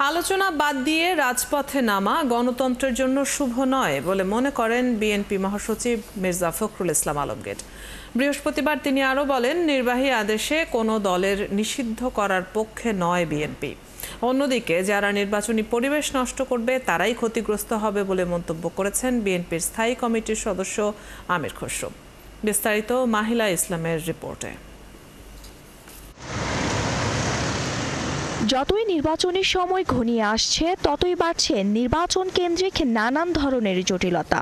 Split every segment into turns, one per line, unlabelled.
আলোচনা বাদ দিয়ে রাজপথে নামা গণতন্ত্রের জন্য শুভ নয় বলে মনে করেন বিএনপি মহাসচিব মির্জা ফখরুল ইসলাম আলমগীর। বৃহস্পতিবার তিনি আরও বলেন, নির্বাহী আদেশে কোনো দলের নিষিদ্ধ করার পক্ষে নয় বিএনপি। অন্যদিকে যারা নির্বাচনী পরিবেশ নষ্ট করবে তারাই ক্ষতিগ্রস্ত হবে বলে মন্তব্য করেছেন বিএনপির স্থায়ী কমিটির সদস্য আমির খসরু। বিস্তারিত মাহিলা ইসলামের রিপোর্টে।
যতই নির্বাচনের সময় ঘনিয়ে আসছে ততই বাড়ছে নির্বাচন কেন্দ্রিক নানান ধরনের জটিলতা।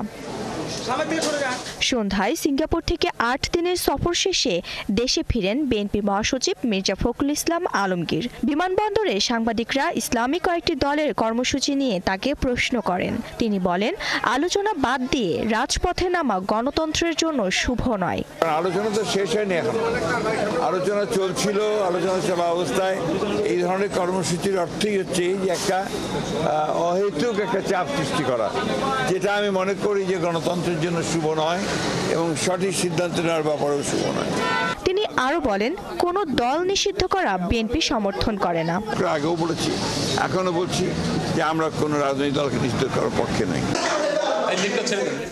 সন্ধ্যায় সিঙ্গাপুর থেকে ৮ দিনের সফর শেষে দেশে ফিরেন বিএনপি মহাসচিব মির্জা ফখরুল ইসলাম আলমগীর। বিমানবন্দরে সাংবাদিকরা ইসলামী কয়েকটি দলের কর্মসূচি নিয়ে তাকে প্রশ্ন করেন। তিনি বলেন, আলোচনা বাদ দিয়ে রাজপথে নামা গণতন্ত্রের জন্য শুভ নয়।
আলোচনা তো শেষ হয়নি, এখন আলোচনা চলছিল। আলোচনা চলা অবস্থায় এই ধরনের কর্মসূচির অর্থই হচ্ছে যে একটা অহেতুক একটা চাপ সৃষ্টি করা, যেটা আমি মনে করি যে গণতন্ত্রের জন্য শুভ নয় এবং সঠিক সিদ্ধান্ত নেওয়ার ব্যাপারেও শুভ নয়।
তিনি আরো বলেন, কোনো দল নিষিদ্ধ করা বিএনপি সমর্থন করে না।
আগেও বলেছি, এখনো বলছি যে আমরা কোনো রাজনৈতিক দলকে নিষিদ্ধ করার পক্ষে নই।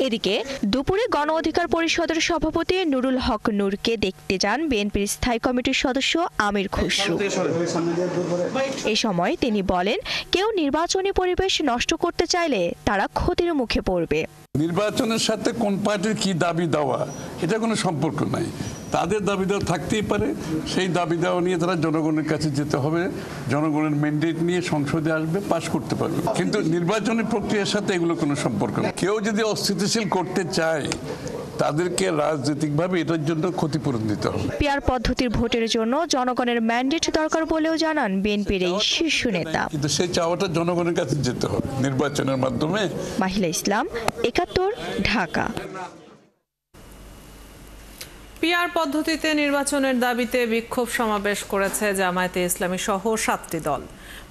এদিকে দুপুরে গণ অধিকার পরিষদের সভাপতি নুরুল হক নূরকে দেখতে যান বিএনপির স্থায়ী কমিটির সদস্য আমির খসরু। এ সময় তিনি বলেন, কেউ নির্বাচনী পরিবেশ নষ্ট করতে চাইলে তারা ক্ষতির মুখে পড়বে।
নির্বাচনের সাথে কোন পার্টির কি দাবি দেওয়া এটা কোনো সম্পর্ক নাই। তাদের দাবি দেওয়া থাকতেই পারে, সেই দাবি দেওয়া নিয়ে তারা জনগণের কাছে যেতে হবে, জনগণের ম্যান্ডেট নিয়ে সংসদে আসবে, পাশ করতে পারবে। কিন্তু নির্বাচনী প্রক্রিয়ার সাথে এগুলো কোনো সম্পর্ক নেই। কেউ যদি অস্থিতিশীল করতে চায় তাদেরকে রাজনৈতিকভাবে এটার জন্য ক্ষতিপূরণ দিতে হবে।
পিআর পদ্ধতির ভোটের জন্য জনগণের ম্যান্ডেট দরকার বলেও জানান বিএনপির এই শীর্ষ নেতা।
কিন্তু সেই চাওয়াটা জনগণের কাছে যেতে হবে নির্বাচনের মাধ্যমে।
মাহিলা ইসলাম, ৭১, ঢাকা।
পিআর পদ্ধতিতে নির্বাচনের দাবিতে বিক্ষোভ সমাবেশ করেছে জামায়াতে ইসলামী সহ ৭টি দল।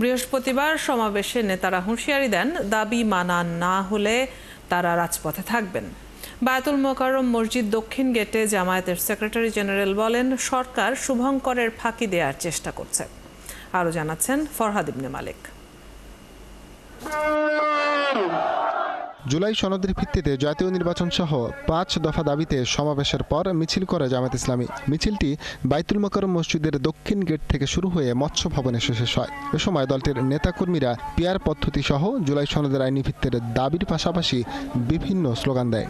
বৃহস্পতিবার সমাবেশে নেতারা হুঁশিয়ারি দেন, দাবি মানা না হলে তারা রাজপথে থাকবেন। বায়তুল মোকাররম মসজিদ দক্ষিণ গেটে জামায়াতের সেক্রেটারি জেনারেল বলেন, সরকার শুভঙ্করের ফাঁকি দেওয়ার চেষ্টা করছে। আরও জানাচ্ছেন ফরহাদ ইবনে মালিক।
জুলাই সনদের ভিত্তিতে জাতীয় নির্বাচন সহ ৫ দফা দাবিতে সমাবেশের পর মিছিল করে জামায়াত ইসলামী। মিছিলটি বায়তুল মোকাররম মসজিদের দক্ষিণ গেট থেকে শুরু হয়ে মৎস্য ভবনে শেষ হয়। এ সময় দলটির নেতাকর্মীরা পিআর পদ্ধতি সহ জুলাই সনদের আইনি ভিত্তির দাবির পাশাপাশি বিভিন্ন স্লোগান দেয়।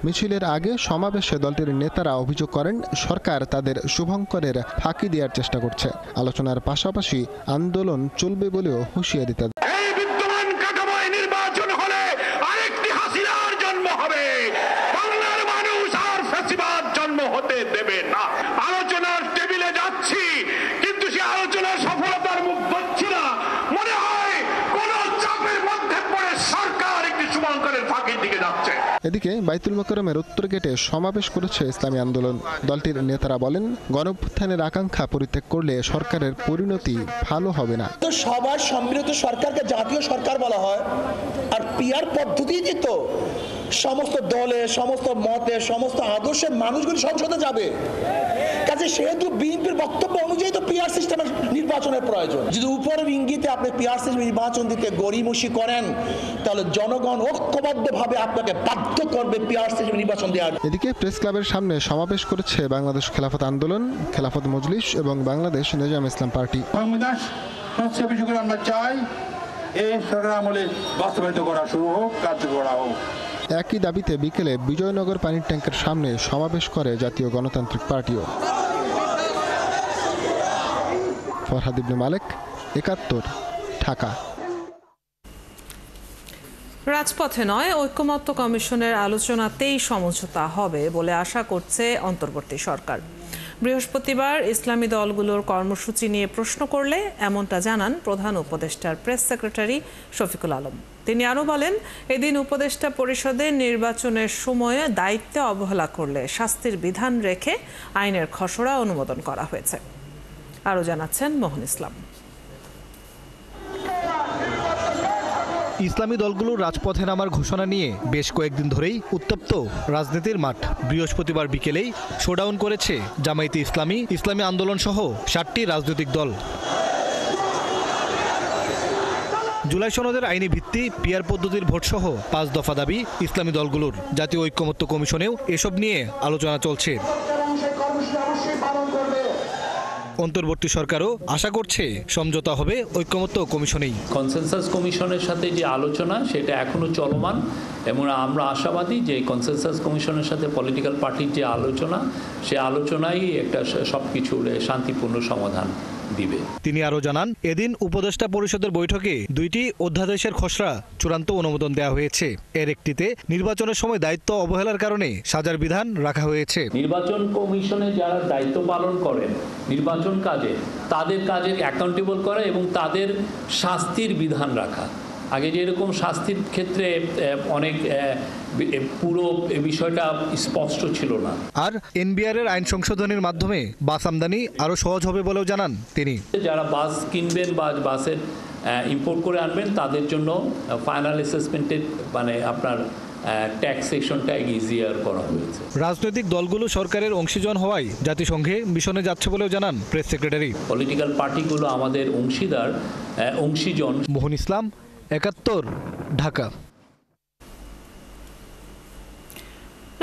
মিছিলের আগে সমাবেশে দলটির নেতারা অভিযোগ করেন, সরকার তাদের শুভঙ্করের ফাঁকি দেওয়ার চেষ্টা করছে। আলোচনার পাশাপাশি আন্দোলন চলবে বলেও হুঁশিয়ারি তাদের।
আলোচনার টেবিলে যাচ্ছি, কিন্তু সে আলোচনার সফলতার মুখ দেখছি না। মনে হয় কোন চাপের মধ্যে পড়ে সরকার একটি শুভঙ্করের ফাঁকির দিকে যাচ্ছে।
এদিকে বায়তুল মোকাররমের উত্তর গেটে সমাবেশ করেছে ইসলামী আন্দোলন। দলটির নেতারা বলেন, গণঅভ্যুত্থানের আকাঙ্ক্ষা পরিত্যাগ করলে সরকারের পরিণতি ভালো হবে না।
তো সবার সম্মিলিত সরকারকে জাতীয় সরকার বলা হয়, আর পিআর পদ্ধতিতে তো সমস্ত দলে, সমস্ত মতে, সমস্ত আদর্শের মানুষগুলি সংসদে যাবে। কাজে সেহেতু বিএনপির বক্তব্য অনুযায়ী তো পিআর সিস্টেমের নির্বাচনের প্রয়োজন। যদি উপরের ইঙ্গিতে আপনি পিআর সিস্টেম নির্বাচন দিতে গড়িমসি করেন, তাহলে জনগণ ঐক্যবদ্ধভাবে আপনাকে বাধ্য করবে পিআর সিস্টেম নির্বাচন দেওয়ার।
এদিকে প্রেস ক্লাবের সামনে সমাবেশ করেছে বাংলাদেশ খেলাফত আন্দোলন, খেলাফত মজলিস এবং বাংলাদেশ নেজাম ইসলাম পার্টি।
আমরা চাই এই সরকার আমলে বাস্তবায়িত করা শুরু হোক, কার্যকর করা হোক।
একই দাবিতে বিকেলে বিজয়নগর পানির ট্যাঙ্কের সামনে সমাবেশ করে জাতীয় গণতান্ত্রিক পার্টিও। ফরহাদ ইবনে মালিক, ৭১, ঢাকা।
রাজপথে নয়, ঐকমত্য কমিশনের আলোচনাতেই সমঝোতা হবে বলে আশা করছে অন্তর্বর্তী সরকার। বৃহস্পতিবার ইসলামী দলগুলোর কর্মসূচি নিয়ে প্রশ্ন করলে এমনটা জানান প্রধান উপদেষ্টার প্রেস সেক্রেটারি শফিকুল আলম। তিনি আরও বলেন, এদিন উপদেষ্টা পরিষদে নির্বাচনের সময়ে দায়িত্বে অবহেলা করলে শাস্তির বিধান রেখে আইনের খসড়া অনুমোদন করা হয়েছে। আরও জানাচ্ছেন মোহন ইসলাম।
ইসলামী দলগুলোর রাজপথে নামার ঘোষণা নিয়ে বেশ কয়েকদিন ধরেই উত্তপ্ত রাজনীতির মাঠ। বৃহস্পতিবার বিকেলেই শোডাউন করেছে জামায়াতে ইসলামী, ইসলামী আন্দোলন সহ 7টি রাজনৈতিক দল। জুলাই সনদের আইনি ভিত্তি, পিআর পদ্ধতির ভোটসহ 5 দফা দাবি ইসলামী দলগুলোর। জাতীয় ঐক্যমত্য কমিশনেও এসব নিয়ে আলোচনা চলছে। অন্তর্বর্তী সরকারও আশা করছে সমঝোতা হবে ঐক্যমত্য কমিশনেই।
কনসেনসাস কমিশনের সাথে যে আলোচনা সেটা এখনো চলমান এবং আমরা আশাবাদী যে কনসেনসাস কমিশনের সাথে পলিটিক্যাল পার্টির যে আলোচনা, সে আলোচনাই একটা সবকিছুর শান্তিপূর্ণ সমাধান দিবে।
তিনি আরও জানান, এদিন উপদেষ্টা পরিষদের বৈঠকে 2টি অধ্যাদেশের খসড়া চূড়ান্ত অনুমোদন দেওয়া হয়েছে। এর একটিতে নির্বাচনের সময় দায়িত্ব অবহেলার কারণে সাজার বিধান রাখা হয়েছে।
নির্বাচন কমিশনে যারা দায়িত্ব পালন করেন নির্বাচন কাজে, তাদের কাজে অ্যাকাউন্টেবল করা এবং তাদের শাস্তির বিধান রাখা। আগে যেরকম শাস্তির ক্ষেত্রে অনেক পুরো বিষয়টা স্পষ্ট ছিল না।
আর এনবিআর এর আইন সংশোধনের মাধ্যমে বাস আমদানি আরও সহজ হবে বলেও জানান তিনি।
যারা বাস কিনবেন বা বাসের ইম্পোর্ট করে আনবেন তাদের জন্য ফাইনাল অ্যাসেসমেন্টের আপনার ট্যাক্সেশনটা ইজিয়ার করা হয়েছে।
রাজনৈতিক দলগুলো সরকারের অংশীজন হওয়ায় জাতিসংঘে মিশনে যাচ্ছে বলেও জানান প্রেস সেক্রেটারি।
পলিটিক্যাল পার্টিগুলো আমাদের অংশীজন।
মোহন ইসলাম, 71, ঢাকা।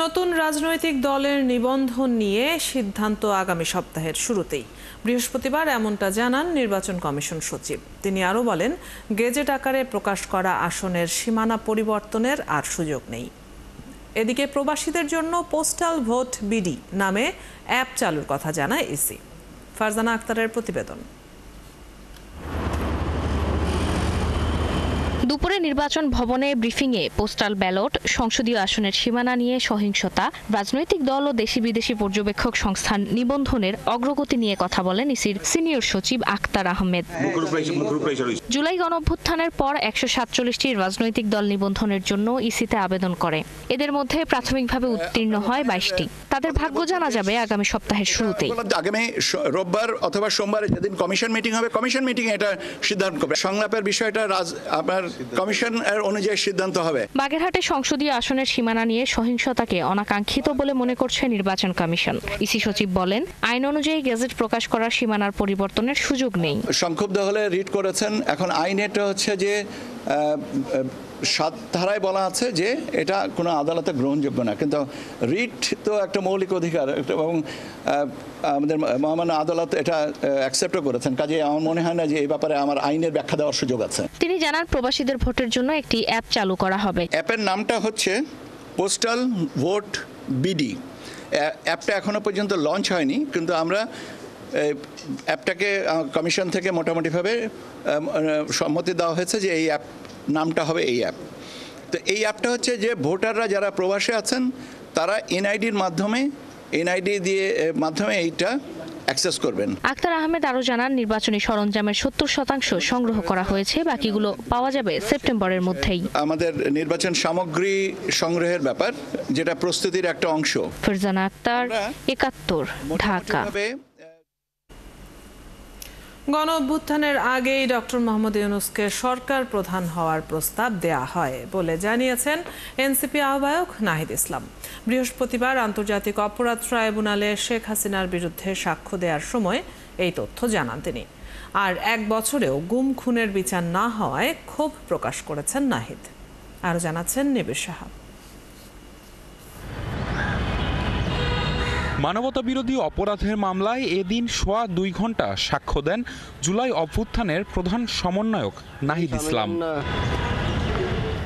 নতুন রাজনৈতিক দলের নিবন্ধন নিয়ে সিদ্ধান্ত আগামী সপ্তাহের শুরুতেই। বৃহস্পতিবার এমনটা জানান নির্বাচন কমিশন সচিব। তিনি আরও বলেন, গেজেট আকারে প্রকাশ করা আসনের সীমানা পরিবর্তনের আর সুযোগ নেই। এদিকে প্রবাসীদের জন্য পোস্টাল ভোট বিডি নামে অ্যাপ চালুর কথা জানায় ইসি। ফারজানা আক্তারের প্রতিবেদন।
দুপুরে নির্বাচন ভবনে ব্রিফিংয়ে পোস্টাল ব্যালট, সংসদীয় আসনের সীমানা নিয়ে সহিংসতা, রাজনৈতিক দল ও দেশি বিদেশি পর্যবেক্ষক সংস্থান নিবন্ধনের অগ্রগতি নিয়ে কথা বলেন ইসির সিনিয়র সচিব আক্তার আহমেদ। জুলাই গণঅভ্যুত্থানের পর 147টি রাজনৈতিক দল নিবন্ধনের জন্য ইসিতে আবেদন করে। এদের মধ্যে প্রাথমিকভাবে উত্তীর্ণ হয় 22টি। তাদের ভাগ্য জানা যাবে আগামী সপ্তাহের শুরুতেই।
আগামী রোববার অথবা সোমবার যেদিন কমিশন মিটিং হবে, কমিশন মিটিং এটা সিদ্ধান্ত করবে। সংলাপের বিষয়টা আপনার কমিশন অনুযায়ী সিদ্ধান্ত হবে।
বাগেরহাটে সংসদীয় আসনের সীমানা নিয়ে সহিংসতাকে অনাকাঙ্ক্ষিত বলে মনে করছে নির্বাচন কমিশন। ইসি সচিব বলেন, আইন অনুযায়ী গেজেট প্রকাশ করার সীমানার পরিবর্তনের সুযোগ নেই।
সংক্ষুব্ধ হলে রিট করেছেন। এখন আইনেটা হচ্ছে যে 7 ধারায় বলা আছে যে এটা কোনো আদালতে গ্রহণযোগ্য না, কিন্তু রিট তো একটা মৌলিক অধিকার এবং আমাদের মহামান্য আদালত এটা অ্যাকসেপ্টও করেছেন। কাজে আমার মনে হয় না যে এই ব্যাপারে আমার আইনের ব্যাখ্যা দেওয়ার সুযোগ আছে।
তিনি জানান, প্রবাসীদের ভোটের জন্য একটি অ্যাপ চালু করা হবে।
অ্যাপের নামটা হচ্ছে পোস্টাল ভোট বিডি। অ্যাপটা এখনো পর্যন্ত লঞ্চ হয়নি, কিন্তু আমরা অ্যাপটাকে কমিশন থেকে মোটামুটিভাবে সম্মতি দেওয়া হয়েছে যে এই অ্যাপ নামটা হবে এই অ্যাপ। তো এই অ্যাপটা হচ্ছে যে ভোটাররা যারা প্রবাসে আছেন তারা এনআইডির মাধ্যমে এইটা অ্যাক্সেস করবেন।
আক্তার আহমেদ আরও জানান, নির্বাচনী সরঞ্জামের 70% সংগ্রহ করা হয়েছে, বাকিগুলো পাওয়া যাবে সেপ্টেম্বরের মধ্যেই।
আমাদের নির্বাচন সামগ্রী সংগ্রহের ব্যাপার, যেটা প্রস্তুতির একটা অংশ।
ফারজানা আক্তার, 71, ঢাকা।
গণঅভ্যুত্থানের আগেই ডক্টর মোহাম্মদ ইউনূসকে সরকার প্রধান হওয়ার প্রস্তাব দেয়া হয় বলে জানিয়েছেন এনসিপি আহ্বায়ক নাহিদ ইসলাম। বৃহস্পতিবার আন্তর্জাতিক অপরাধ ট্রাইব্যুনালে শেখ হাসিনার বিরুদ্ধে সাক্ষ্য দেওয়ার সময় এই তথ্য জানান তিনি। আর 1 বছরেও গুম খুনের বিচার না হওয়ায় ক্ষোভ প্রকাশ করেছেন নাহিদ। আরও জানাচ্ছেন নিবিড় সাহা।
মানবতাবিরোধী অপরাধের মামলায় এদিন সোয়া 2 ঘন্টা সাক্ষ্য দেন জুলাই অভ্যুত্থানের প্রধান সমন্বয়ক নাহিদ ইসলাম।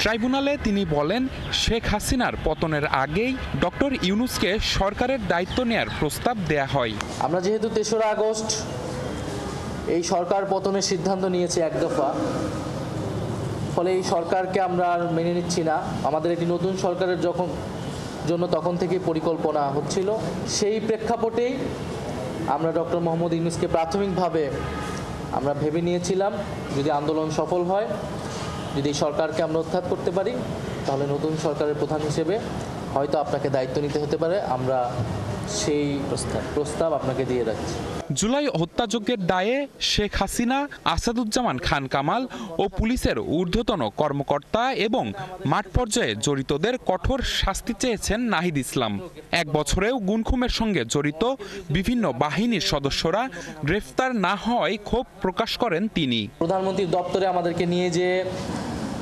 ট্রাইব্যুনালে তিনি বলেন, শেখ হাসিনার পতনের আগেই ডক্টর ইউনূসকে সরকারের দায়িত্ব নেয়ার প্রস্তাব দেয়া হয়।
আমরা যেহেতু 3রা আগস্ট এই সরকার পতনের সিদ্ধান্ত নিয়েছি 1 দফা, ফলে এই সরকারকে আমরা আর মেনে নিচ্ছি না। আমাদের একটি নতুন সরকারের জন্য তখন থেকেই পরিকল্পনা হচ্ছিল। সেই প্রেক্ষাপটেই আমরা ডক্টর মোহাম্মদ ইউনূসকে প্রাথমিকভাবে আমরা ভেবে নিয়েছিলাম, যদি আন্দোলন সফল হয়, যদি এই সরকারকে আমরা উৎখাত করতে পারি, তাহলে নতুন সরকারের প্রধান হিসেবে হয়তো আপনাকে দায়িত্ব নিতে হতে পারে। আমরা সেই প্রস্তাব আপনাকে দিয়ে রাখছি।
জুলাই হত্যাযজ্ঞের দায়ে শেখ হাসিনা, আসাদুজ্জামান খান কামাল ও পুলিশের ঊর্ধ্বতন কর্মকর্তা এবং মাঠ পর্যায়ে জড়িতদের কঠোর শাস্তি চেয়েছেন নাহিদ ইসলাম। 1 বছরেও গুনখুমের সঙ্গে জড়িত বিভিন্ন বাহিনীর সদস্যরা গ্রেফতার না হওয়ায় ক্ষোভ প্রকাশ করেন তিনি।
প্রধানমন্ত্রীর দপ্তরে আমাদেরকে নিয়ে যে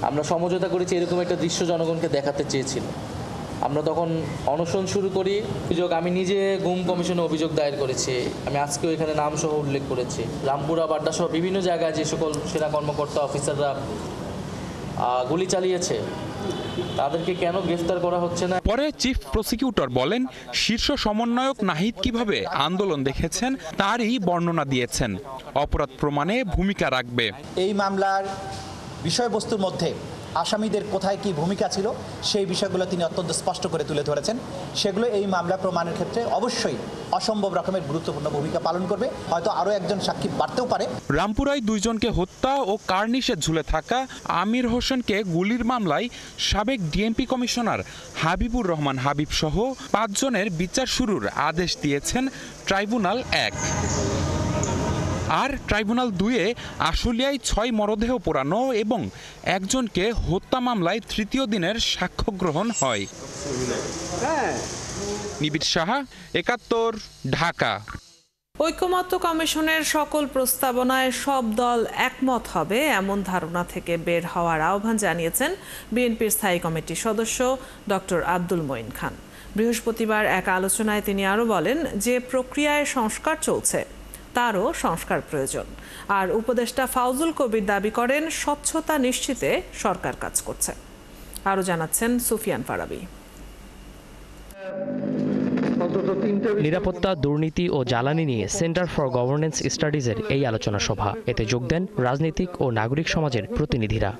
আমরা সমঝোতা করেছি, এরকম একটা দৃশ্য জনগণকে দেখাতে চেয়েছিল। আমরা তখন অনশন শুরু করি। আমি নিজে গুম কমিশনে অভিযোগ দায়ের করেছি। আমি আজকেও এখানে নাম সহ উল্লেখ করেছি। রামপুরা, বাড্ডা সহ বিভিন্ন জায়গায় যে সকল সেনা কর্মকর্তা অফিসাররা গুলি চালিয়েছে, তাদেরকে কেন গ্রেফতার করা হচ্ছে না?
পরে চিফ প্রসিকিউটর বলেন, শীর্ষ সমন্বয়ক নাহিদ কিভাবে আন্দোলন দেখেছেন তারই বর্ণনা দিয়েছেন। অপরাধ প্রমাণে ভূমিকা রাখবে।
এই মামলার বিষয়বস্তুর মধ্যে আসামিদের কোথায় কি ভূমিকা ছিল সেই বিষয়গুলো তিনি অত্যন্ত স্পষ্ট করে তুলে ধরেছেন। সেগুলো এই মামলা প্রমাণের ক্ষেত্রে অবশ্যই অসম্ভব রকমের গুরুত্বপূর্ণ ভূমিকা পালন করবে। হয়তো আরও একজন সাক্ষী বাড়তেও পারে।
রামপুরায় 2 জনকে হত্যা ও কার্নিশে ঝুলে থাকা আমির হোসেনকে গুলির মামলায় সাবেক ডিএমপি কমিশনার হাবিবুর রহমান হাবিব সহ 5 জনের বিচার শুরুর আদেশ দিয়েছেন ট্রাইব্যুনাল 1। আর ট্রাইব্যুনাল 2-এ আশুলিয়ায় 6 মরদেহ পোড়ানো এবং 1 জনকে হত্যা মামলায় 3য় দিনের সাক্ষ্য গ্রহণ হয়। নিবিড় সাহা, 71, ঢাকা।
ঐকমত্য কমিশনের সকল প্রস্তাবনায় সব দল একমত হবে এমন ধারণা থেকে বের হওয়ার আহ্বান জানিয়েছেন বিএনপির স্থায়ী কমিটির সদস্য ডক্টর আব্দুল মঈন খান। বৃহস্পতিবার এক আলোচনায় তিনি আরও বলেন, যে প্রক্রিয়ায় সংস্কার চলছে তারও সংস্কার প্রয়োজন। আর উপদেষ্টা ফাউজুল কবির দাবি করেন, স্বচ্ছতা নিশ্চিতে সরকার কাজ করছে। আরও জানাচ্ছেন সুফিয়ান ফারাবি।
নিরাপত্তা, দুর্নীতি ও জ্বালানি নিয়ে সেন্টার ফর গভর্নেন্স স্টাডিজের এই আলোচনা সভা। এতে যোগ দেন রাজনৈতিক ও নাগরিক সমাজের প্রতিনিধিরা।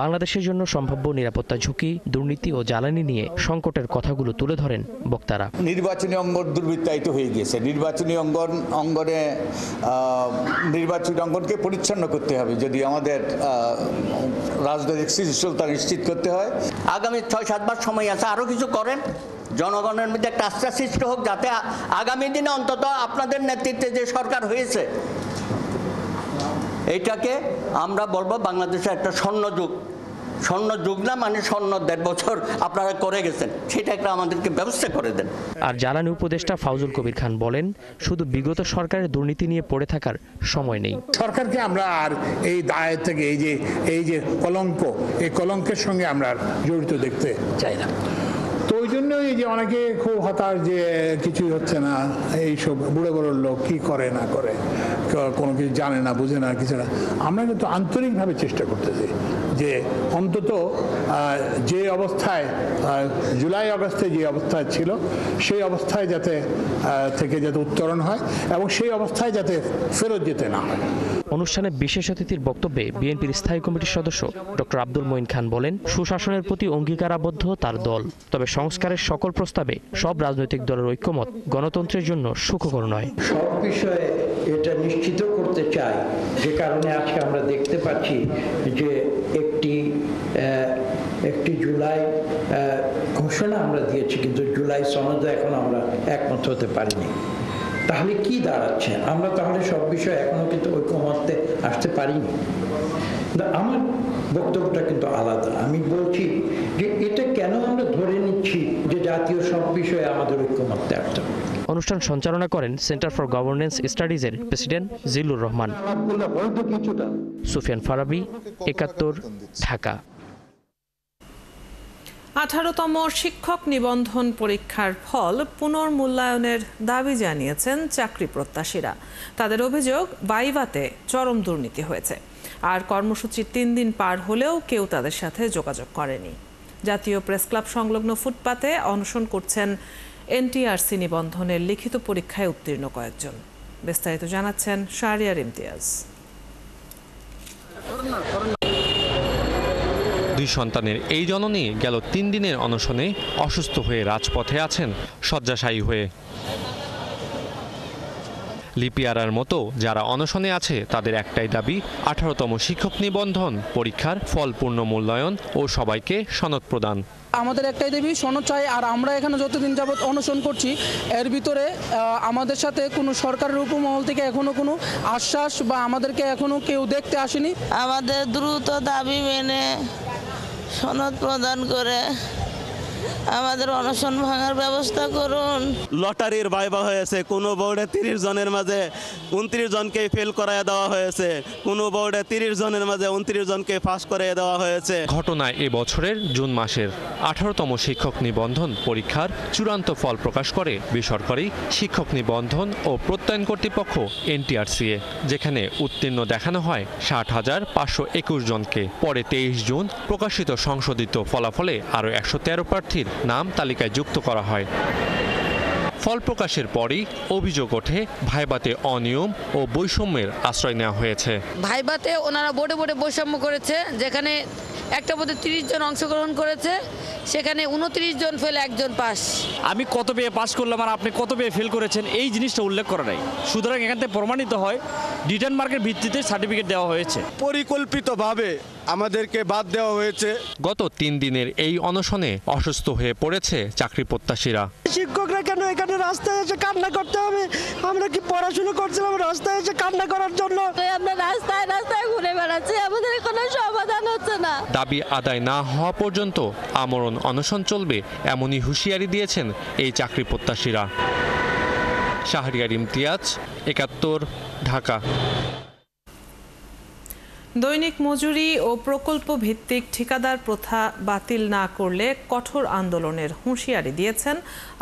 বাংলাদেশের জন্য সম্ভাব্য নিরাপত্তা ঝুঁকি, দুর্নীতি ও জ্বালানি নিয়ে সংকটের কথাগুলো তুলে ধরেন বক্তারা।
নির্বাচনী অঙ্গন দুর্বৃত্তায়িত হয়ে গিয়েছে। নির্বাচনী অঙ্গনকে পরিচ্ছন্ন করতে হবে যদি আমাদের রাজনৈতিক স্থিতিশীলতা নিশ্চিত করতে হয়।
আগামী 6-7 মাস সময় আছে, আরও কিছু করেন, জনগণের মধ্যে একটা আস্থা সৃষ্টি হোক, যাতে আগামী দিনে অন্তত আপনাদের নেতৃত্বে যে সরকার হয়েছে এইটাকে আমরা বলবো বাংলাদেশের একটা স্বর্ণ যুগ না, মানে স্বর্ণ 1.5 বছর আপনারা করে গেছেন, সেটা একটা আমাদেরকে ব্যবস্থা করে দেন।
আর জ্বালানি উপদেষ্টা ফাউজুল কবির খান বলেন, শুধু বিগত সরকারের দুর্নীতি নিয়ে পড়ে থাকার সময় নেই।
সরকারকে আমরা আর এই দায় থেকে এই যে কলঙ্ক, এই কলঙ্কের সঙ্গে আমরা জড়িত দেখতে চাই না। তো ওই জন্যই যে অনেকে খুব হতাশ যে কিছুই হচ্ছে না, এইসব বুড়ো বড় লোক কি করে না করে, কোনো কিছু জানে না, বুঝে না, কিছু না। আমরা কিন্তু আন্তরিকভাবে চেষ্টা করতেছি যে অন্তত যে অবস্থায় জুলাই আগস্টে যে অবস্থায় ছিল সেই অবস্থায় যাতে উত্তরণ হয় এবং সেই অবস্থায় যাতে ফেরত যেতে না হয়।
অনুষ্ঠানে বিশেষ অতিথির বক্তব্যে বিএনপির স্থায়ী কমিটির সদস্য ডক্টর আব্দুল মঈন খান বলেন, সুশাসনের প্রতি অঙ্গীকারাবদ্ধ তার দল। তবে সংস্কারের সকল প্রস্তাবে সব রাজনৈতিক দলের ঐক্যমত গণতন্ত্রের জন্য সুখকর নয়।
সব বিষয়ে এটা নিশ্চিত করতে চাই, যে কারণে আজকে আমরা দেখতে পাচ্ছি যে একটি জুলাই ঘোষণা আমরা দিয়েছি, কিন্তু জুলাই সনদে এখন আমরা একমত হতে পারিনি। তাহলে কি দাঁড়াচ্ছে? আমরা তাহলে সব বিষয়ে এখনো কিন্তু ঐক্যমত্যে আসতে পারিনি। আমার বক্তব্যটা কিন্তু আলাদা। আমি বলছি যে এটা কেন আমরা ধরে নিচ্ছি যে জাতীয় সব বিষয়ে আমাদের ঐক্যমত্যে আসতে হবে।
অনুষ্ঠান সঞ্চালনা করেন সেন্টার ফর গভর্নেন্স স্টাডিজের প্রেসিডেন্ট জিল্লুর রহমান। সুফিয়ান ফারাবি, 71, ঢাকা।
18তম শিক্ষক নিবন্ধন পরীক্ষার ফল পুনর্মূল্যায়নের দাবি জানিয়েছেন চাকরি প্রত্যাশীরা। তাদের অভিযোগ, ভাইভাতে চরম দুর্নীতি হয়েছে। আর কর্মসূচির 3 দিন পার হলেও কেউ তাদের সাথে যোগাযোগ করেনি। জাতীয় প্রেস ক্লাব সংলগ্ন ফুটপাতে অনশন করছেন এনটিআরসি নিবন্ধনের লিখিত পরীক্ষায় উত্তীর্ণ কয়েকজন। বিস্তারিত জানাচ্ছেন শাহরিয়ার ইমতিয়াজ।
2 সন্তানের এই জননী গেল 3 দিনের অনশনে অসুস্থ হয়ে রাজপথে আছেন শয্যাশায়ী হয়ে। লিপিয়ারার মতো যারা অনশনে আছে তাদের একটাই দাবি, 18তম শিক্ষক নিবন্ধন পরীক্ষার ফল পূর্ণ মূল্যায়ন ও সবাইকে সনদ প্রদান।
আমাদের একটাই দাবি সনদ চাই। আর আমরা এখানে যতদিন যাবৎ অনশন করছি এর ভিতরে আমাদের সাথে কোনো সরকারের উপমহল থেকে এখনো কোনো আশ্বাস বা আমাদেরকে এখনো কেউ দেখতে আসেনি।
আমাদের দ্রুত দাবি মেনে সনদ প্রদান করে আমাদের অনশন ভাঙার ব্যবস্থা করুন।
লটারির ভাইবা হয়েছে, কোনো বোর্ডে 30 জনের মাঝে 29 জনকে ফেল করায় দেওয়া হয়েছে, কোনো বোর্ডে 30 জনের মাঝে 29 জনকে পাস করিয়ে দেওয়া হয়েছে।
ঘটনায় এ বছরের জুন মাসের 18তম শিক্ষক নিবন্ধন পরীক্ষার চূড়ান্ত ফল প্রকাশ করে বেসরকারি শিক্ষক নিবন্ধন ও প্রত্যয়ন কর্তৃপক্ষ NTRCA, যেখানে উত্তীর্ণ দেখানো হয় 60,521 জনকে। পরে 23 জুন প্রকাশিত সংশোধিত ফলাফলে আরও 113 প্রার্থীর নাম তালিকায় যুক্ত করা হয়। ফল প্রকাশের পরই অভিযোগ ওঠে ভাইবাতে অনিয়ম ও বৈষম্যের আশ্রয় নেওয়া হয়েছে।
ভাইবাতে ওনারা বোর্ডে বোর্ডে বৈষম্য করেছে, যেখানে একটা বোর্ডে 30 জন অংশগ্রহণ করেছে, সেখানে 29 জন ফেল, 1 জন পাস।
আমি কত পেয়ে পাস করলাম আর আপনি কত পেয়ে ফেল করেছেন এই জিনিসটা উল্লেখ করা নাই। সুতরাং এখান থেকে প্রমাণিত হয় রিটার্ন মার্কের ভিত্তিতে সার্টিফিকেট দেওয়া হয়েছে।
পরিকল্পিতভাবে আমাদেরকে বাদ দেওয়া হয়েছে।
গত 3 দিনের এই অনশনে অসুস্থ হয়ে পড়েছে চাকরি প্রত্যাশীরা।
শিক্ষকরা কেন এখানে রাস্তায় এসে কান্না করতে হবে? আমরা কি পড়াশোনা করছিলাম রাস্তায় এসে কান্না করার জন্য?
আমরা রাস্তায় রাস্তায় ঘুরে বেড়াচ্ছি, আমাদের কোনো সমাধান হচ্ছে না।
দাবি আদায় না হওয়া পর্যন্ত আমরণ অনশন চলবে এমনই হুঁশিয়ারি দিয়েছেন এই চাকরি প্রত্যাশীরা। শাহরিয়ার ইমতিয়াজ, 71, ঢাকা।
দৈনিক মজুরি ও প্রকল্প ভিত্তিক ঠিকাদার প্রথা বাতিল না করলে কঠোর আন্দোলনের হুঁশিয়ারি দিয়েছেন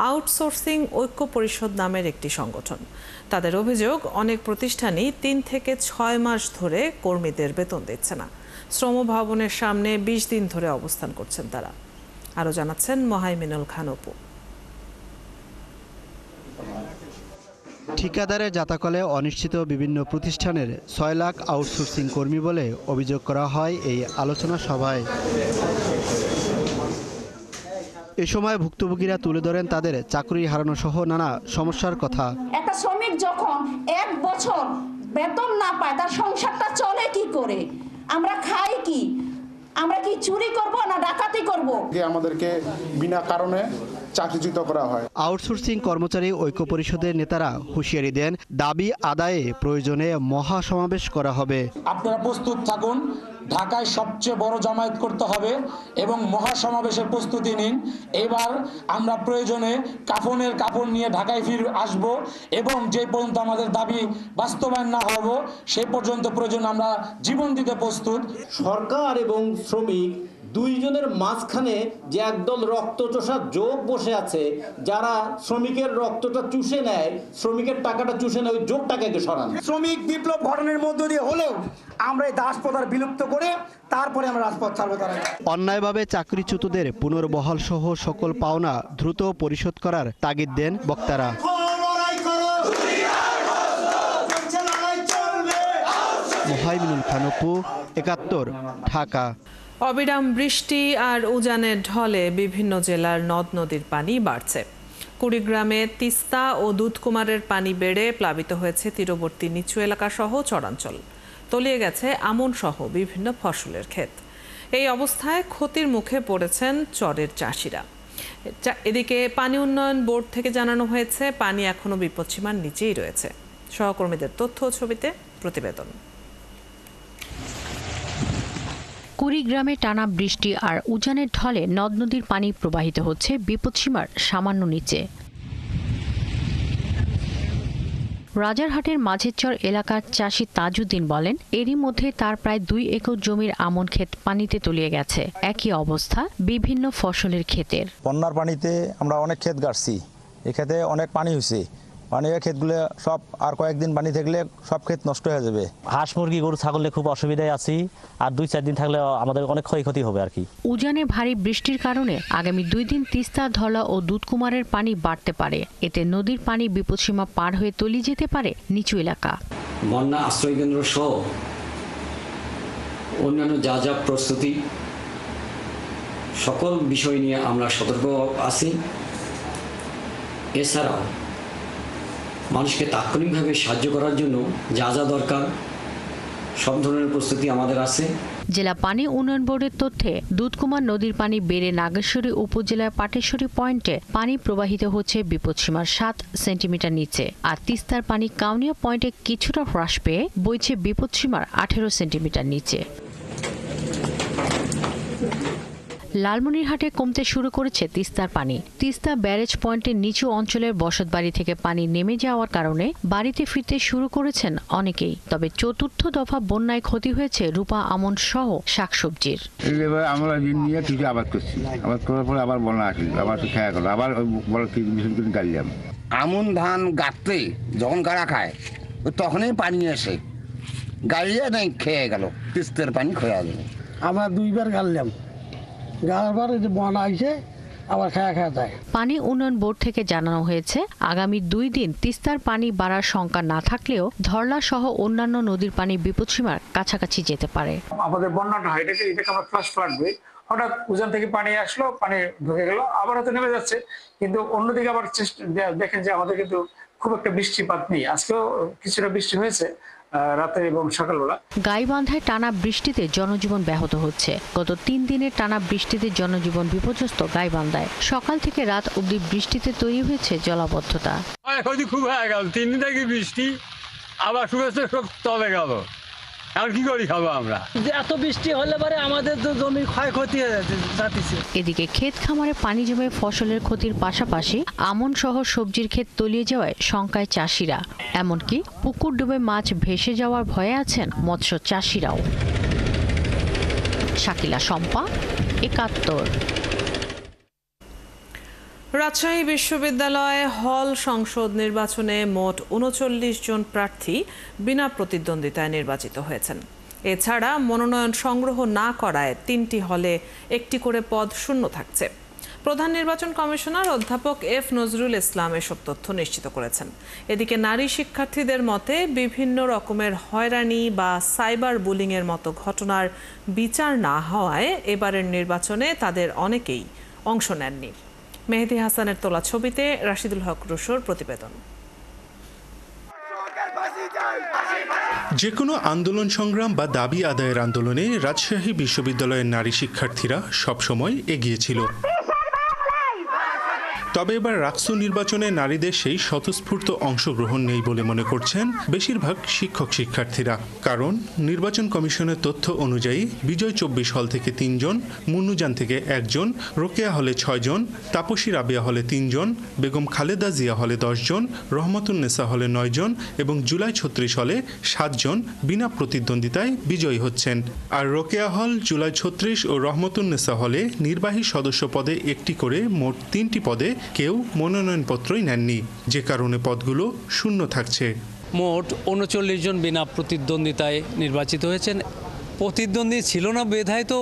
আউটসোর্সিং ঐক্য পরিষদ নামের একটি সংগঠন। তাদের অভিযোগ, অনেক প্রতিষ্ঠানই 3 থেকে 6 মাস ধরে কর্মীদের বেতন দিচ্ছে না। শ্রম ভবনের সামনে 20 দিন ধরে অবস্থান করছেন তারা। আরও জানাচ্ছেন মোহাইমিনুল খান অপু।
ঠিকাদারের জাতাকলে অনিশ্চিত বিভিন্ন প্রতিষ্ঠানের 6 লাখ আউটসোর্সিং কর্মী বলে অভিযোগ করা হয় এই আলোচনা সভায়। এ সময় ভুক্তভোগীরা তুলে ধরেন তাদের চাকরি হারানো সহ নানা সমস্যার কথা।
একটা শ্রমিক যখন 1 বছর বেতন না পায়, তার সংসারটা চলে কি করে? আমরা খাই কি? আমরা কি চুরি করব না ডাকাতি করব?
আমাদেরকে বিনা কারণে চাকরিচ্যুত করা হয়।
আউটসোর্সিং কর্মচারী ঐক্য পরিষদের নেতারা হুঁশিয়ারি দেন, দাবি আদায়ে প্রয়োজনে মহাসমাবেশ করা হবে।
আপনারা প্রস্তুত থাকুন, ঢাকায় সবচেয়ে বড় জামায়াত করতে হবে এবং মহাসমাবেশের প্রস্তুতি নিন। এবার আমরা প্রয়োজনে কাফনের কাপড় নিয়ে ঢাকায় ফিরে আসব এবং যে পর্যন্ত আমাদের দাবি বাস্তবায়ন না হব সেই পর্যন্ত প্রয়োজন আমরা জীবন দিতে প্রস্তুত।
সরকার এবং শ্রমিক দুইজনের মাঝখানে যে একদল রক্তচোষা যোগ বসে আছে, যারা শ্রমিকের রক্তটা চুষে নেয়, শ্রমিকের টাকাটা চুষে নেয়, ওই যোগটাকে সরান।
শ্রমিক বিপ্লব ঘটনার মধ্য দিয়ে হলেও আমরা এই দাসপ্রথা বিলুপ্ত করে তারপরে আমরা রাজপথ ছাড়বো। তারা
অন্যায়ভাবে চাকরিচ্যুতদের পুনর্বহাল সহ সকল পাওনা দ্রুত পরিশোধ করার তাগিদ দেন বক্তারা। মোহাইমিনুল খান অপু, 71, ঢাকা।
অবিরাম বৃষ্টি আর উজানের ঢলে বিভিন্ন জেলার নদ নদীর পানি বাড়ছে। কুড়িগ্রামে তিস্তা ও দুধকুমারের পানি বেড়ে প্লাবিত হয়েছে তীরবর্তী নিচু এলাকা সহ চরাঞ্চল। তলিয়ে গেছে আমন সহ বিভিন্ন ফসলের ক্ষেত। এই অবস্থায় ক্ষতির মুখে পড়েছেন চরের চাষিরা। এদিকে পানি উন্নয়ন বোর্ড থেকে জানানো হয়েছে পানি এখনো বিপদসীমার নিচেই রয়েছে। সহকর্মীদের তথ্য ও ছবিতে প্রতিবেদন।
কুড়িগ্রামে টানা বৃষ্টি আর উজানের ঢলে নদ নদীর পানি প্রবাহিত হচ্ছে বিপদসীমার সামান্য নিচে। রাজারহাটের মাঝেরচর এলাকার চাষি তাজউদ্দিন বলেন, এরই মধ্যে তার প্রায় 2 একর জমির আমন ক্ষেত পানিতে তলিয়ে গেছে। একই অবস্থা বিভিন্ন ফসলের ক্ষেতের।
বন্যার পানিতে আমরা অনেক ক্ষেত গাড়ছি, এই ক্ষেতে অনেক পানি হয়েছে। পানি ক্ষেতগুলো সব আর কয়েকদিন পানি থাকলে সব ক্ষেত নষ্ট হয়ে যাবে।
হাঁস মুরগি গরু ছাগলে খুব অসুবিধায় আছি, আর 2-4 দিন থাকলে আমাদের অনেক ক্ষয়ক্ষতি হবে আর কি।
উজানে ভারী বৃষ্টির কারণে আগামী 2 দিন তিস্তা, ধলা ও দুধকুমারের পানি বাড়তে পারে। এতে নদীর পানি বিপদসীমা পার হয়ে তলিয়ে যেতে পারে নিচু এলাকা।
বন্যা আশ্রয় কেন্দ্র সহ অন্যান্য যা যা প্রস্তুতি, সকল বিষয় নিয়ে আমরা সতর্ক আছি। এছাড়াও মানুষকে তাৎক্ষণিকভাবে সাহায্য করার জন্য যা যা দরকার সব ধরনের প্রস্তুতি আমাদের আছে।
জেলা পানি উন্নয়ন বোর্ডের তথ্যে দুধকুমার নদীর পানি বেড়ে নাগেশ্বরী উপজেলার পাটেশ্বরী পয়েন্টে পানি প্রবাহিত হচ্ছে বিপদসীমার 7 সেন্টিমিটার নিচে, আর তিস্তার পানি কাউনিয়া পয়েন্টে কিছুটা হ্রাস পেয়ে বইছে বিপদসীমার 18 সেন্টিমিটার নিচে। লালমনিরহাটে কমতে শুরু করেছে তিস্তার পানি। তিস্তা ব্যারেজ পয়েন্টের নিচু অঞ্চলের বসতবাড়ি থেকে পানি নেমে যাওয়ার কারণে বাড়িতে ফিরতে শুরু করেছেন অনেকেই। তবে চতুর্থ দফা বন্যায় ক্ষতি হয়েছে রূপা আমন সহ শাকসবজির।
আমরা ঋণ নিয়ে কিছু আবাদ করছি, আবাদ করার পরে আবার বন্যা আসি, আবার খেয়া গেল, আবার গাড়লাম।
আমন ধান গাঁততে যখন গাড়া খায় তখনই পানি আসে, গাড়িয়ে নাই খেয়ে গেল, তিস্তার পানি খোয়া গেল।
আমরা 2 বার গাড়লাম,
পানি উন্নয়ন বোর্ড থেকে জানানো হয়েছে আগামী 2 দিন তিস্তার পানি বাড়ার শঙ্কা না থাকলেও ধরলা সহ অন্যান্য নদীর পানি বিপদসীমার কাছাকাছি যেতে পারে।
আমাদের বন্যাটা হয় এটাকে আমরা ফ্লাশ ফ্লাড বলি। হঠাৎ উজান থেকে পানি আসলো, পানি ঢুকে গেল, আবার হয়তো নেমে যাচ্ছে, কিন্তু অন্যদিকে আবার দেখেন যে আমাদের কিন্তু খুব একটা বৃষ্টিপাত নেই। আজকেও কিছুটা বৃষ্টি হয়েছে রাতে এবং সকালবেলা।
গাইবান্ধায় টানা বৃষ্টিতে জনজীবন ব্যাহত হচ্ছে। গত 3 দিনের টানা বৃষ্টিতে জনজীবন বিপর্যস্ত গাইবান্ধায়। সকাল থেকে রাত অবধি বৃষ্টিতে তৈরি হয়েছে জলাবদ্ধতা।
খুব হয়ে গেল, 3 দিন থেকে বৃষ্টি, আবার শুনেছে সব তলে গেল, আর কি করি খাবো আমরা?
এত বৃষ্টি হলে পরে আমাদের তো জমি ক্ষয়ক্ষতি হয়ে যাচ্ছে।
এদিকে ক্ষেত খামারে পানি জমে ফসলের ক্ষতির পাশাপাশি আমন সহ সবজির ক্ষেত তলিয়ে যাওয়ায় শঙ্কায় চাষিরা। এমনকি পুকুর ডুবে মাছ ভেসে যাওয়ার ভয়ে আছেন মৎস্য চাষিরাও। শাকিলা শম্পা, ৭১।
রাজশাহী বিশ্ববিদ্যালয়ে হল সংসদ নির্বাচনে মোট ৩৯ জন প্রার্থী বিনা প্রতিদ্বন্দ্বিতায় নির্বাচিত হয়েছেন। এছাড়া মনোনয়ন সংগ্রহ না করায় 3টি হলে 1টি করে পদ শূন্য থাকছে। প্রধান নির্বাচন কমিশনার অধ্যাপক এফ নজরুল ইসলাম এসব তথ্য নিশ্চিত করেছেন। এদিকে নারী শিক্ষার্থীদের মতে বিভিন্ন রকমের হয়রানি বা সাইবার বুলিংয়ের মতো ঘটনার বিচার না হওয়ায় এবারের নির্বাচনে তাদের অনেকেই অংশ নেননি। মেহেদি হাসানের তোলা ছবিতে রাশিদুল হক রুশোর প্রতিবেদন।
যে কোনো আন্দোলন সংগ্রাম বা দাবি আদায়ের আন্দোলনে রাজশাহী বিশ্ববিদ্যালয়ের নারী শিক্ষার্থীরা সবসময় এগিয়ে ছিল। তবে এবার রাকসু নির্বাচনে নারীদের সেই স্বতঃস্ফূর্ত অংশগ্রহণ নেই বলে মনে করছেন বেশিরভাগ শিক্ষক শিক্ষার্থীরা। কারণ নির্বাচন কমিশনের তথ্য অনুযায়ী বিজয় 24 হল থেকে 3 জন, মুন্নুজান থেকে 1 জন, রোকেয়া হলে 6 জন, তাপসী রাবিয়া হলে 3 জন, বেগম খালেদা জিয়া হলে 10 জন, রহমতুন্নেসা হলে 9 জন এবং জুলাই 36 হলে 7 জন বিনা প্রতিদ্বন্দ্বিতায় বিজয়ী হচ্ছেন। আর রোকেয়া হল, জুলাই 36 ও রহমতুন্নেসা হলে নির্বাহী সদস্য পদে 1টি করে মোট 3টি পদে কেউ মনোনয়নপত্রই নেননি, যে কারণে পদগুলো শূন্য থাকছে।
মোট ৩৯ জন বিনা প্রতিদ্বন্দ্বিতায় নির্বাচিত হয়েছেন। প্রতিদ্বন্দ্বী ছিল না বিধায় তো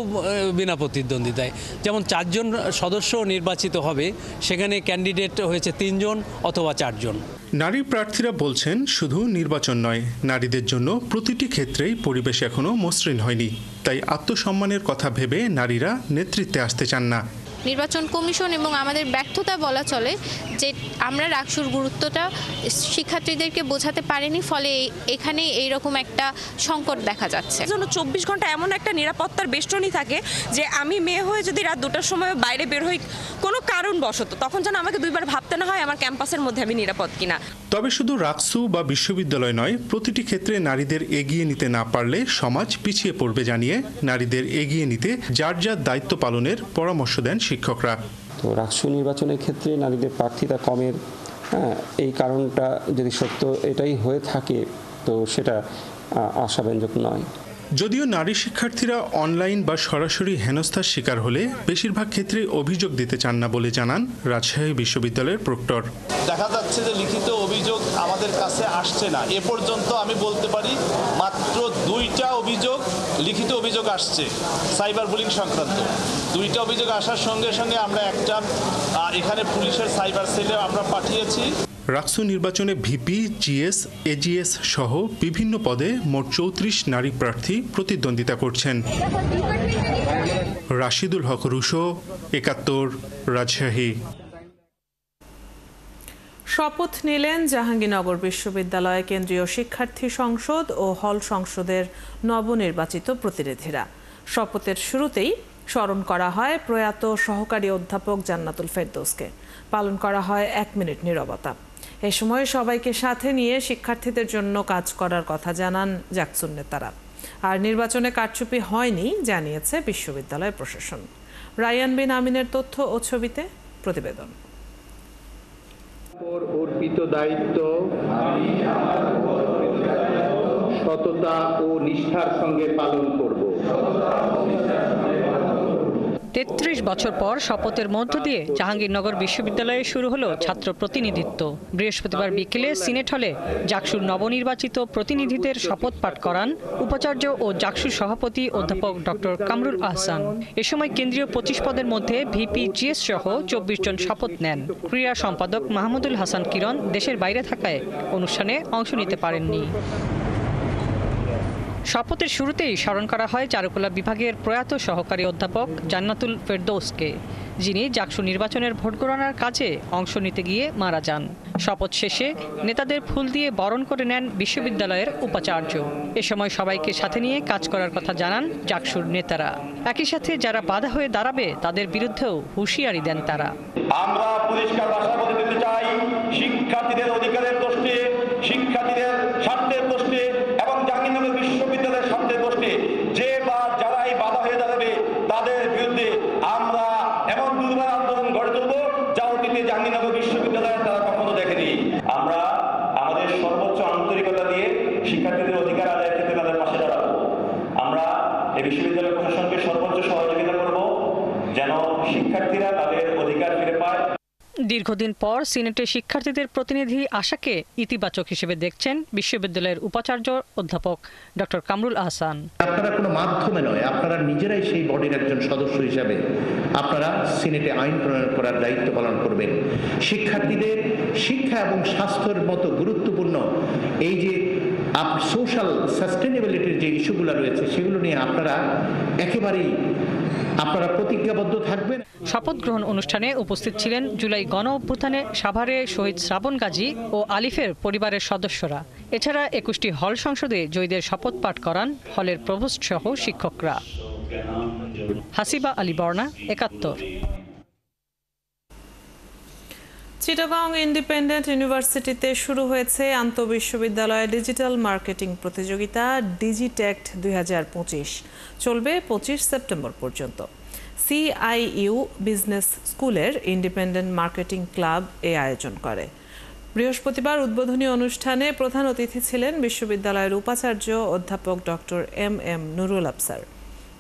বিনা প্রতিদ্বন্দ্বিতায়, যেমন 4 জন সদস্য নির্বাচিত হবে, সেখানে ক্যান্ডিডেট হয়েছে 3 জন অথবা 4 জন।
নারী প্রার্থীরা বলছেন শুধু নির্বাচন নয়, নারীদের জন্য প্রতিটি ক্ষেত্রেই পরিবেশ এখনো মসৃণ হয়নি। তাই আত্মসম্মানের কথা ভেবে নারীরা নেতৃত্বে আসতে চান না।
নির্বাচন কমিশন এবং আমাদের ব্যর্থতা বলা চলে যে আমরা রাকসুর গুরুত্বটা শিক্ষার্থীদেরকে বোঝাতে পারিনি, ফলে এখানে এইরকম একটা সংকট দেখা যাচ্ছে।
যেন 24 ঘন্টা এমন একটা নিরাপত্তার বেষ্টনী থাকে যে আমি মেয়ে হয়ে যদি রাত 2টার সময় বাইরে বের হই কোনো কারণবশত, তখন যেন আমাকে 2 বার ভাবতে না হয় আমার ক্যাম্পাসের মধ্যে আমি নিরাপদ কিনা।
তবে শুধু রাকসু বা বিশ্ববিদ্যালয় নয়, প্রতিটি ক্ষেত্রে নারীদের এগিয়ে নিতে না পারলে সমাজ পিছিয়ে পড়বে জানিয়ে নারীদের এগিয়ে নিতে যার যার দায়িত্ব পালনের পরামর্শ দেন শিক্ষকরা।
তো রাকসু নির্বাচনের ক্ষেত্রে নারীদের প্রার্থিতা কমের এই কারণটা যদি সত্য এটাই হয়ে থাকে তো সেটা আশাব্যঞ্জক নয়।
যদিও নারী শিক্ষার্থীরা অনলাইন বা সরাসরি হেনস্থার শিকার হলে বেশিরভাগ ক্ষেত্রে অভিযোগ দিতে চান না বলে জানান রাজশাহী বিশ্ববিদ্যালয়ের প্রক্টর।
দেখা যাচ্ছে যে লিখিত অভিযোগ আমাদের কাছে আসছে না। এ পর্যন্ত আমি বলতে পারি মাত্র 2টা অভিযোগ, লিখিত অভিযোগ আসছে সাইবার বুলিং সংক্রান্ত। 2টা অভিযোগ আসার সঙ্গে সঙ্গে আমরা একটা এখানে পুলিশের সাইবার সেলে আমরা পাঠিয়েছি।
রাকসু নির্বাচনে ভিপি, জিএস, এজিএস সহ বিভিন্ন পদে মোট 34 নারী প্রার্থী প্রতিদ্বন্দ্বিতা করছেন। রাশিদুল হক রুশো, ৭১, রাজশাহী।
শপথ নিলেন জাহাঙ্গীরনগর বিশ্ববিদ্যালয় কেন্দ্রীয় শিক্ষার্থী সংসদ ও হল সংসদের নবনির্বাচিত প্রতিনিধিরা। শপথের শুরুতেই স্মরণ করা হয় প্রয়াত সহকারী অধ্যাপক জান্নাতুল ফেরদৌসকে। পালন করা হয় 1 মিনিট নীরবতা। এ সময় সবাইকে সাথে নিয়ে শিক্ষার্থীদের জন্য কাজ করার কথা জানান জাকসুর নেতারা। আর নির্বাচনে কারচুপি হয়নি জানিয়েছে বিশ্ববিদ্যালয় প্রশাসন। রায়ান বিন আমিনের তথ্য ও ছবিতে প্রতিবেদন।
অর্পিত দায়িত্ব সততা ও নিষ্ঠার সঙ্গে পালন করব।
৩৩ বছর পর শপথের মধ্য দিয়ে জাহাঙ্গীরনগর বিশ্ববিদ্যালয়ে শুরু হলো ছাত্র প্রতিনিধিত্ব। বৃহস্পতিবার বিকেলে সিনেট হলে জাকসুর নবনির্বাচিত প্রতিনিধিদের শপথ পাঠ করান উপাচার্য ও জাকসুর সভাপতি অধ্যাপক ডক্টর কামরুল আহসান। এ সময় কেন্দ্রীয় 25 পদের মধ্যে ভিপি জিএস সহ 24 জন শপথ নেন। ক্রীড়া সম্পাদক মাহমুদুল হাসান কিরণ দেশের বাইরে থাকায় অনুষ্ঠানে অংশ নিতে পারেননি। শপথের শুরুতেই স্মরণ করা হয় চারুকলা বিভাগের প্রয়াত সহকারী অধ্যাপক জান্নাতুল ফেরদৌসকে, যিনি জাকসু নির্বাচনের ভোট গণনার কাজে অংশ নিতে গিয়ে মারা যান। শপথ শেষে নেতাদের ফুল দিয়ে বরণ করে নেন বিশ্ববিদ্যালয়ের উপাচার্য। এ সময় সবাইকে সাথে নিয়ে কাজ করার কথা জানান জাকসুর নেতারা। একই সাথে যারা বাধা হয়ে দাঁড়াবে তাদের বিরুদ্ধেও হুঁশিয়ারি দেন তারা।
আমরা পরিষ্কার ভাষায় বলে দিতে চাই, শিক্ষার্থীদের অধিকারের প্রশ্নে, শিক্ষার্থীদের স্বার্থের প্রশ্নে এবং জাহাঙ্গীরনগর বিশ্ববিদ্যালয়ের স্বার্থের প্রশ্নে যে বা যারাই বাধা হয়ে দাঁড়াবে তাদের বিরুদ্ধে আমরা এমন দুর্বার আন্দোলন গড়ে তুলব যা অতীতে জাহাঙ্গীরনগর বিশ্ববিদ্যালয়ে তারা কখনো দেখেনি। আমরা আমাদের সর্বোচ্চ আন্তরিকতা দিয়ে শিক্ষার্থীদের অধিকার আদায়ের ক্ষেত্রে তাদের পাশে দাঁড়াবো। আমরা এই বিশ্ববিদ্যালয় প্রশাসনকে সর্বোচ্চ সহযোগিতা করব যেন শিক্ষার্থীরা তাদের অধিকার ফিরে পায়।
দীর্ঘদিন পর সিনেটে শিক্ষার্থীদের প্রতিনিধি আশাকে ইতিবাচক হিসেবে দেখছেন বিশ্ববিদ্যালয়ের উপাচার্য অধ্যাপক ডক্টর কামরুল আহসান।
আপনারা কোনো মাধ্যমে নয়, আপনারা নিজেরাই সেই বডির একজন সদস্য হিসাবে আপনারা সিনেটে আইন প্রণয়ন করার দায়িত্ব পালন করবেন। শিক্ষার্থীদের শিক্ষা এবং স্বাস্থ্যের মতো গুরুত্বপূর্ণ এই যে সোশ্যাল সাস্টেনেবিলিটির যে ইস্যুগুলো রয়েছে সেগুলো নিয়ে আপনারা একেবারেই প্রতিজ্ঞাবদ্ধ থাকবেন।
শপথ গ্রহণ অনুষ্ঠানে উপস্থিত ছিলেন জুলাই গণ অভ্যুত্থানে সাভারে শহীদ শ্রাবণ গাজী ও আলিফের পরিবারের সদস্যরা। এছাড়া 21টি হল সংসদে জয়ীদের শপথ পাঠ করান হলের প্রভোস্ট সহ শিক্ষকরা। হাসিবা আলী বর্ণা, 71।
চিটাগং ইন্ডিপেন্ডেন্ট ইউনিভার্সিটিতে শুরু হয়েছে আন্তঃবিশ্ববিদ্যালয় ডিজিটাল মার্কেটিং প্রতিযোগিতা ডিজিটেক্ট 2025। চলবে 25 সেপ্টেম্বর পর্যন্ত। CIU বিজনেস স্কুলের ইন্ডিপেন্ডেন্ট মার্কেটিং ক্লাব এই আয়োজন করে। বৃহস্পতিবার উদ্বোধনী অনুষ্ঠানে প্রধান অতিথি ছিলেন বিশ্ববিদ্যালয়ের উপাচার্য অধ্যাপক ডক্টর MM নুরুল আফসার।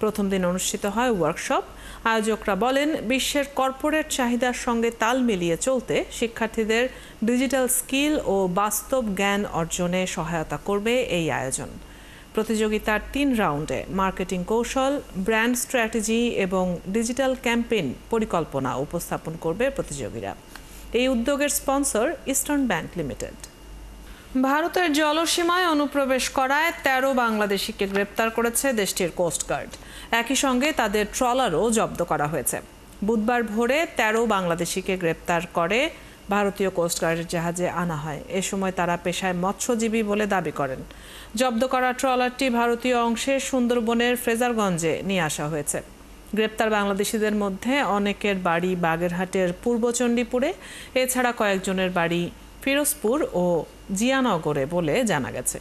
প্রথম দিন অনুষ্ঠিত হয় ওয়ার্কশপ। আয়োজকরা বলেন, বিশ্বের কর্পোরেট চাহিদার সঙ্গে তাল মিলিয়ে চলতে শিক্ষার্থীদের ডিজিটাল স্কিল ও বাস্তব জ্ঞান অর্জনে সহায়তা করবে এই আয়োজন। প্রতিযোগিতার 3 রাউন্ডে মার্কেটিং কৌশল, ব্র্যান্ড স্ট্র্যাটেজি এবং ডিজিটাল ক্যাম্পেইন পরিকল্পনা উপস্থাপন করবে প্রতিযোগীরা। এই উদ্যোগের স্পন্সর ইস্টার্ন ব্যাংক লিমিটেড। ভারতের জলসীমায় অনুপ্রবেশ করায় 13 বাংলাদেশিকে গ্রেপ্তার করেছে দেশটির কোস্টগার্ড। একই সঙ্গে তাদের ট্রলারও জব্দ করা হয়েছে। বুধবার ভোরে 13 বাংলাদেশিকে গ্রেপ্তার করে ভারতীয় কোস্টগার্ডের জাহাজে আনা হয়। এ সময় তারা পেশায় মৎস্যজীবী বলে দাবি করেন। জব্দ করা ট্রলারটি ভারতীয় অংশে সুন্দরবনের ফ্রেজারগঞ্জে নিয়ে আসা হয়েছে। গ্রেপ্তার বাংলাদেশিদের মধ্যে অনেকের বাড়ি বাগেরহাটের পূর্ব চণ্ডীপুরে, এছাড়া কয়েকজনের বাড়ি ফিরোজপুর ও জিয়ানগরে বলে জানা গেছে।